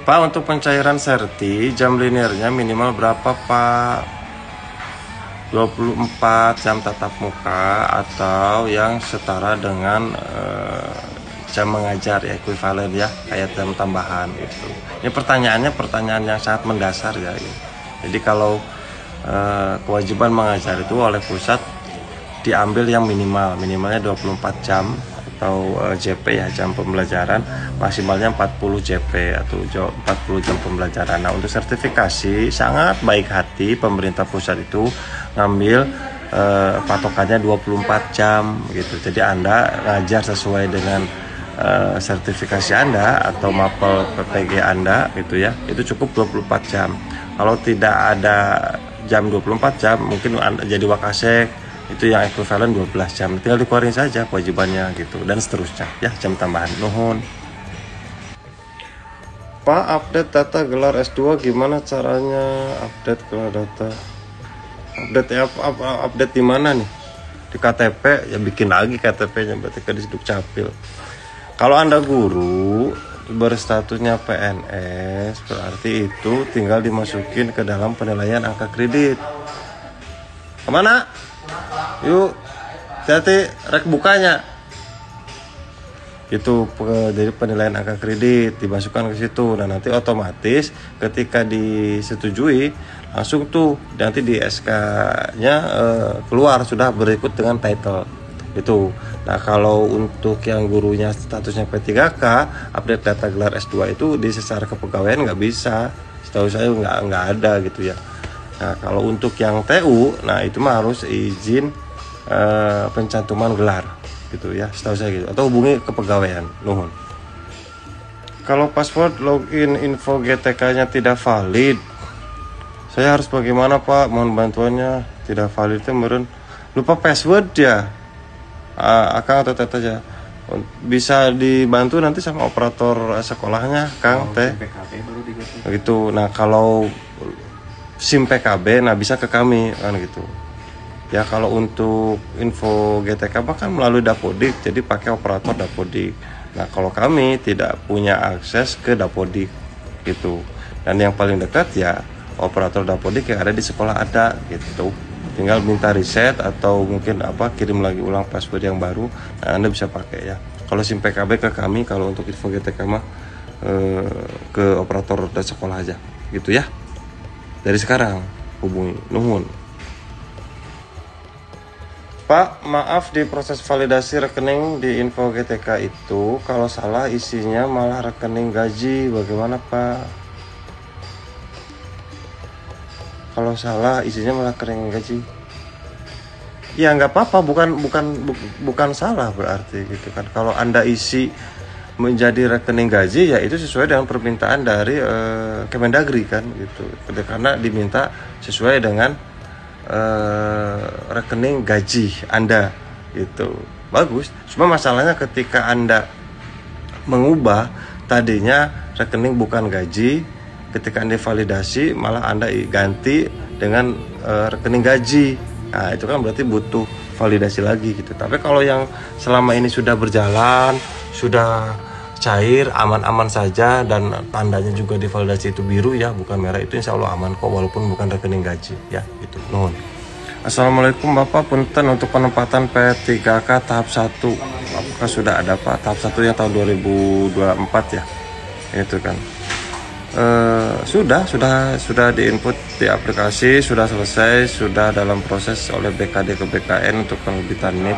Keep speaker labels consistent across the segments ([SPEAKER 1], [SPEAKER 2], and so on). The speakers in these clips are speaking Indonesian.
[SPEAKER 1] Pak, untuk pencairan serti jam linearnya minimal berapa Pak? 24 jam tatap muka atau yang setara dengan jam mengajar ya, ekuivalen ya, kayak jam tambahan itu. Ini pertanyaan yang sangat mendasar ya. Jadi kalau kewajiban mengajar itu oleh pusat diambil yang minimalnya 24 jam atau JP ya, jam pembelajaran, maksimalnya 40 JP atau 40 jam pembelajaran. Nah, untuk sertifikasi sangat baik hati pemerintah pusat itu ngambil patokannya 24 jam gitu. Jadi Anda ngajar sesuai dengan sertifikasi Anda atau mapel PPG Anda gitu ya, itu cukup 24 jam. Kalau tidak ada jam 24 jam, mungkin Anda jadi wakasek, itu yang ekuivalen 12 jam, tinggal dikeluarin saja kewajibannya gitu, dan seterusnya ya, jam tambahan. Nuhun. Pak, update data gelar S2 gimana caranya? Update gelar data, update di mana nih? Di KTP ya, bikin lagi KTP-nya, berarti ke Disduk Capil. Kalau Anda guru berstatusnya PNS, berarti itu tinggal dimasukin ke dalam penilaian angka kredit. Kemana? Yuk, hati-hati, rek bukanya. Itu dari penilaian angka kredit dimasukkan ke situ. Nah, nanti otomatis ketika disetujui langsung tuh nanti di SK-nya keluar sudah berikut dengan title itu. Nah, kalau untuk yang gurunya statusnya P3K, update data gelar S2 itu di secara kepegawaian nggak bisa. Setahu saya nggak ada gitu ya. Nah, kalau untuk yang TU, nah itu mah harus izin pencantuman gelar gitu ya, setahu saya gitu, atau hubungi kepegawaian. Nuhun. Kalau password login info GTK-nya tidak valid, saya harus bagaimana Pak? Mohon bantuannya. Tidak valid itu meren lupa password ya. Akang atau Tete aja bisa dibantu nanti sama operator sekolahnya, Kang Teh. Gitu. Nah, kalau SIM PKB, nah bisa ke kami kan gitu. Ya, kalau untuk info GTK kan melalui Dapodik, jadi pakai operator Dapodik. Nah, kalau kami tidak punya akses ke Dapodik gitu. Dan yang paling dekat ya operator Dapodik yang ada di sekolah ada gitu. Tinggal minta reset atau mungkin kirim lagi ulang password yang baru. Nah, Anda bisa pakai ya. Kalau SIM PKB ke kami, kalau untuk info GTK mah ke operator dan sekolah aja gitu ya. Dari sekarang hubungi. Nuhun. Pak, maaf, di proses validasi rekening di info GTK itu kalau salah isinya malah rekening gaji, bagaimana Pak? Kalau salah isinya malah rekening gaji, ya nggak apa-apa, bukan salah berarti gitu kan. Kalau Anda isi menjadi rekening gaji, ya itu sesuai dengan permintaan dari Kemendagri kan gitu, karena diminta sesuai dengan rekening gaji Anda gitu. Bagus. Cuma masalahnya ketika Anda mengubah tadinya rekening bukan gaji, ketika Anda validasi malah Anda ganti dengan rekening gaji. Nah, itu kan berarti butuh validasi lagi gitu. Tapi kalau yang selama ini sudah berjalan, sudah cair, aman-aman saja, dan tandanya juga di validasi itu biru ya, bukan merah, itu insya Allah aman kok, walaupun bukan rekening gaji ya gitu. Nuhun. Assalamualaikum Bapak, punten untuk penempatan P3K tahap 1 apakah sudah ada Pak? Tahap 1 yang tahun 2024 ya, itu kan sudah diinput di aplikasi, sudah selesai, sudah dalam proses oleh BKD ke BKN untuk penerbitan NIP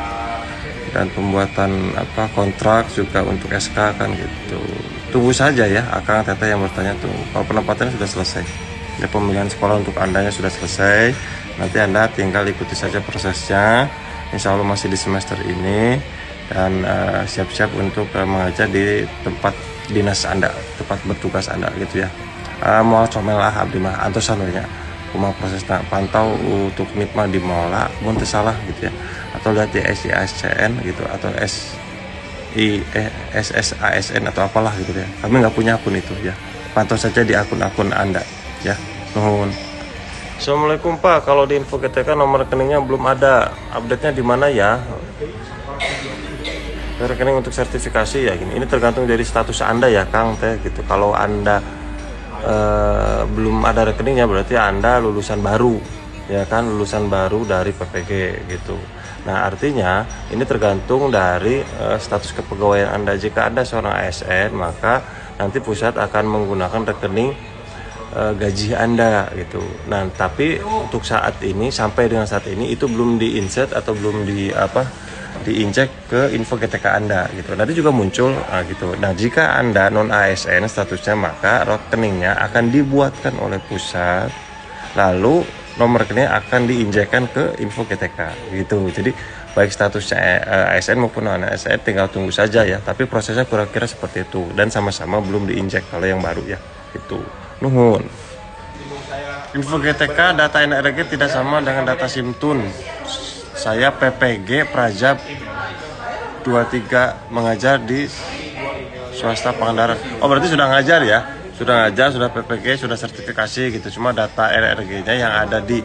[SPEAKER 1] dan pembuatan kontrak juga untuk SK kan gitu. Tunggu saja ya, Akang Teteh yang bertanya tuh. Kalau penempatannya sudah selesai, ya, pemilihan sekolah untuk Andanya sudah selesai, nanti Anda tinggal ikuti saja prosesnya. Insya Allah masih di semester ini, dan siap-siap untuk mengajar di tempat dinas Anda, tempat bertugas Anda gitu ya. Moal comel lah abdi mah antosan we nya. Kumaha prosesna pantau untuk NIP mah di mola mun teu salah gitu ya. Atau lihat di SIASCN gitu, atau SSASN atau apalah gitu ya. Kami nggak punya akun itu ya. Pantau saja di akun-akun Anda ya. Nuhun. Assalamualaikum Pak, kalau di info GTK nomor rekeningnya belum ada. Update-nya di mana ya? rekening untuk sertifikasi ya gini, ini tergantung dari status Anda ya Kang teh gitu. Kalau Anda belum ada rekeningnya berarti Anda lulusan baru ya kan, lulusan baru dari PPG gitu. Nah artinya ini tergantung dari status kepegawaian Anda. Jika Anda seorang ASN maka nanti pusat akan menggunakan rekening gaji Anda gitu. Nah tapi untuk saat ini, sampai dengan saat ini itu belum di-insert atau belum diinjek ke info GTK Anda gitu. Nanti juga muncul gitu. Nah jika Anda non ASN statusnya maka rekeningnya akan dibuatkan oleh pusat, lalu nomor rekening akan diinjekkan ke info GTK gitu. Jadi baik statusnya ASN maupun non ASN tinggal tunggu saja ya. Tapi prosesnya kira-kira seperti itu dan sama-sama belum diinjek kalau yang baru ya gitu. Nuhun. Info GTK data NRG tidak sama dengan data Simtun. Saya PPG Prajab 23 mengajar di swasta Pangandaran. Oh berarti sudah ngajar ya? Sudah ngajar, sudah PPG, sudah sertifikasi gitu. Cuma data NRG-nya yang ada di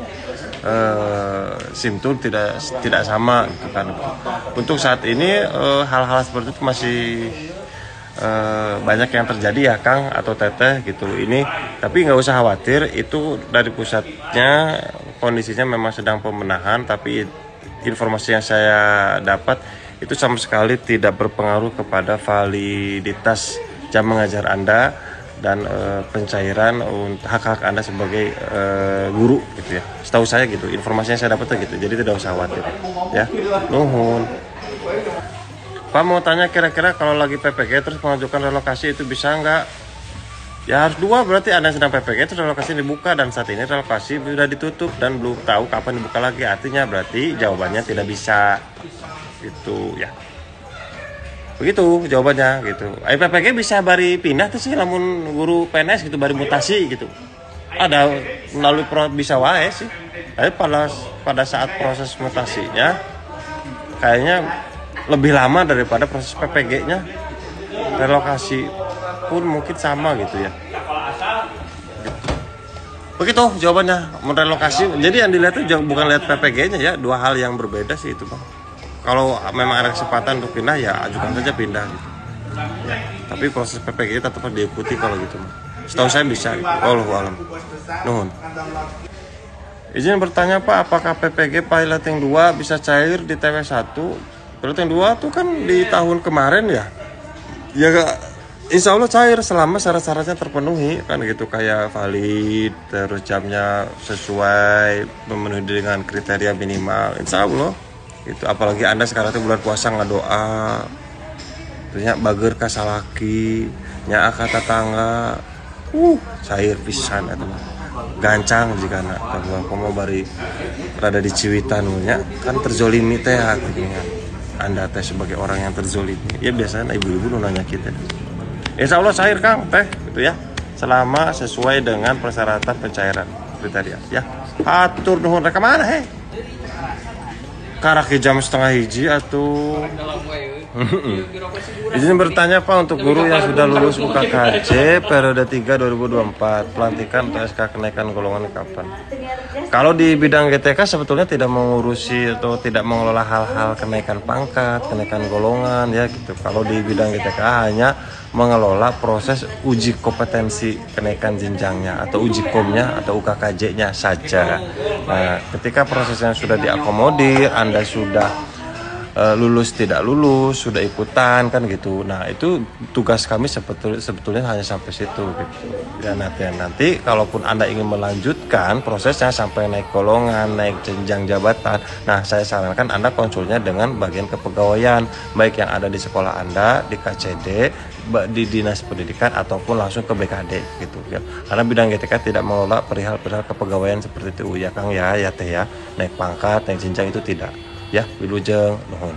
[SPEAKER 1] Simtun tidak sama gitu kan. Untuk saat ini hal-hal seperti itu masih banyak yang terjadi ya Kang atau Teteh gitu ini, tapi nggak usah khawatir, itu dari pusatnya kondisinya memang sedang pembenahan, tapi informasi yang saya dapat itu sama sekali tidak berpengaruh kepada validitas jam mengajar Anda dan pencairan untuk hak-hak Anda sebagai guru gitu ya. Setahu saya gitu, informasinya saya dapat gitu, jadi tidak usah khawatir ya. Nuhun. Pak mau tanya kira-kira kalau lagi PPG terus mengajukan relokasi itu bisa nggak? Ya harus dua, berarti Anda sedang PPG terus relokasi dibuka dan saat ini relokasi sudah ditutup dan belum tahu kapan dibuka lagi. Artinya berarti jawabannya tidak bisa gitu ya. Begitu jawabannya gitu. PPG bisa bari pindah tuh sih namun guru PNS gitu bari mutasi gitu. Ada melalui bisa wae sih. Tapi pada saat proses mutasinya kayaknya lebih lama daripada proses PPG-nya. Relokasi pun mungkin sama gitu ya. Begitu jawabannya, merelokasi. Jadi yang dilihat itu bukan lihat PPG-nya ya, dua hal yang berbeda sih itu Bang. Kalau memang ada kesempatan untuk pindah ya ajukan saja pindah gitu. Ya, tapi proses PPG tetap diikuti kalau gitu. Setahu saya bisa gitu. Wallahu alam. Nuhun. Izin bertanya Pak, apakah PPG piloting 2 bisa cair di TW1? Piloting 2 tuh kan di tahun kemarin ya. Ya insya Allah cair selama syarat-syaratnya terpenuhi kan gitu, kayak valid, terus jamnya sesuai, memenuhi dengan kriteria minimal, insya Allah itu. Apalagi Anda sekarang tuh bulan puasa ngadoa terusnya bager kasalaki nya kata tangga cair pisan atau gancang jika nak kamu bari rada di ciwitan nya kan terzolimi teh gitu ya. Anda teh sebagai orang yang terzolimi ya biasanya ibu-ibu nanya kita. Insya Allah cair Kang teh gitu ya, selama sesuai dengan persyaratan pencairan kriteria ya. Atur nuhun rek mana he? Karaki jam 12:30 atau izin bertanya Pak, untuk guru yang sudah lulus UKKJ periode 3 2024 pelantikan atau SK kenaikan golongan kapan? Kalau di bidang GTK sebetulnya tidak mengurusi atau tidak mengelola hal-hal kenaikan pangkat, kenaikan golongan ya gitu. Kalau di bidang GTK hanya mengelola proses uji kompetensi kenaikan jenjangnya atau uji komnya atau UKKJ-nya saja. Nah, ketika prosesnya sudah diakomodir, Anda sudah lulus tidak lulus, sudah ikutan kan gitu. Nah itu tugas kami sebetulnya hanya sampai situ gitu. Ya nanti kalaupun Anda ingin melanjutkan prosesnya sampai naik golongan, naik jenjang jabatan, nah saya sarankan Anda konsulnya dengan bagian kepegawaian, baik yang ada di sekolah Anda, di KCD, di Dinas Pendidikan ataupun langsung ke BKD gitu ya. Karena bidang GTK tidak mengelola perihal kepegawaian seperti itu ya Kang ya teh ya. Naik pangkat, naik jenjang itu tidak. Ya, wilujeng nuhun.